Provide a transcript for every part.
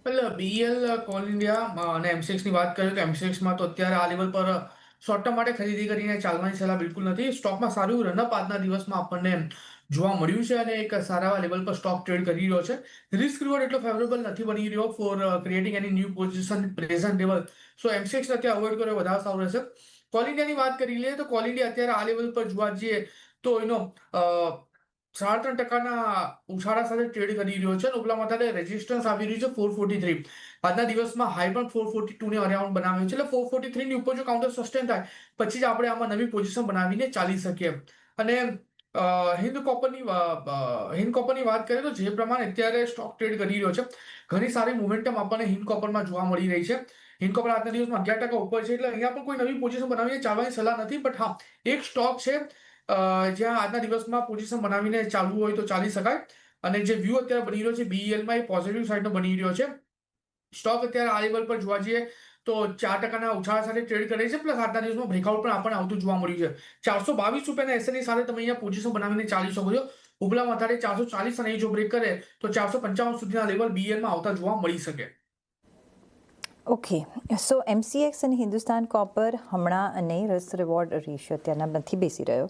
એટલે BEL call India અને એમસીએક્સની વાત કરીએ તો એમસીએક્સમાં તો અત્યારે આ લેવલ પર શોર્ટ ટર્મ માટે ખરીદી કરીને ચાલવાની સલાહ બિલકુલ નથી. સ્ટોકમાં સારું રનઅપ આજના દિવસમાં આપણને જોવા મળ્યું છે અને એક સારા એવા લેવલ પર સ્ટોક ટ્રેડ કરી રહ્યો છે. રિસ્ક રિવોર્ડ એટલો ફેવરેબલ નથી બની રહ્યો ફોર ક્રિએટિંગ એની ન્યૂ પોઝિશન પ્રેઝન્ટ લેવલ. સો એમસીએક્સ અત્યારે અવોઇડ કર્યો વધારે સારું રહેશે. કોલ ઇન્ડિયાની વાત કરી લઈએ તો કોલ ઇન્ડિયા અત્યારે આ લેવલ પર જોવા જઈએ તો એનો 3.5%ના ઉછાળા સાથે ટ્રેડ કરી રહ્યો છે અને ઉપલા માથે રેઝિસ્ટન્સ આવી રહ્યું છે 443. આજના દિવસમાં હાઈ પણ 442 ને અરાઉન્ડ બનાવ્યો છે. એટલે 443 ની ઉપર જો કાઉન્ટર સસ્ટેન થાય પછી જ આપણે આમાં નવી પોઝિશન બનાવીને ચાલી શકીએ. અને હિન્દ કોપરની વાત કરીએ તો જે પ્રમાણે અત્યારે સ્ટોક ટ્રેડ કરી રહ્યો છે ઘણી સારી મોમેન્ટમ આપણને હિન્દ કોપરમાં જોવા મળી રહી છે. હિન્દ કોપર આજના દિવસમાં 11% ઉપર છે એટલે અહીંયા પણ કોઈ નવી પોઝિશન બનાવીને ચાલવાની સલાહ નથી. બટ હા, એક સ્ટોક છે જ્યાં આજના દિવસમાં પોઝિશન બનાવીને ચાલવું હોય તો ચાલી શકાય. અને જે વ્યૂ અત્યારે બની રહ્યો છે બીઈએલમાં એ પોઝિટિવ સાઈડનો બની રહ્યો છે. સ્ટોક અત્યારે આ લેવલ પર જોવા જઈએ તો 4%ના ઉછાળા સાથે ટ્રેડ કરે છે. પ્લસ આજના દિવસમાં બ્રેકઆઉટ પણ આપણને આવતું જોવા મળ્યું છે. 422 રૂપિયાના એસએલની સાથે તમે અહીંયા પોઝિશન બનાવીને ચાલી શકો છો. ઉપલા માથાડે 440 અને જો બ્રેક કરે તો 455 સુધીના લેવલ બીઈએલમાં આવતા જોવા મળી શકે. ઓકે, સો એમસીએક્સ અને હિન્દુસ્તાન કોપર હમણાં નહીં, રિસ્ક રિવોર્ડ રેશિયો અત્યારના નથી બેસી રહ્યો.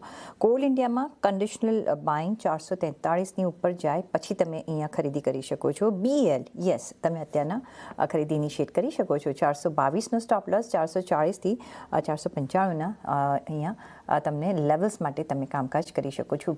કોલ ઇન્ડિયામાં કન્ડિશનલ બાઇંગ 443ની ઉપર જાય પછી તમે અહીંયા ખરીદી કરી શકો છો. બીએલ યસ, તમે અત્યારના ખરીદી ઇનિશિએટ કરી શકો છો. 422નો સ્ટોપ લોસ, 440થી 495ના અહીંયા તમને લેવલ્સ માટે તમે કામકાજ કરી શકો છો.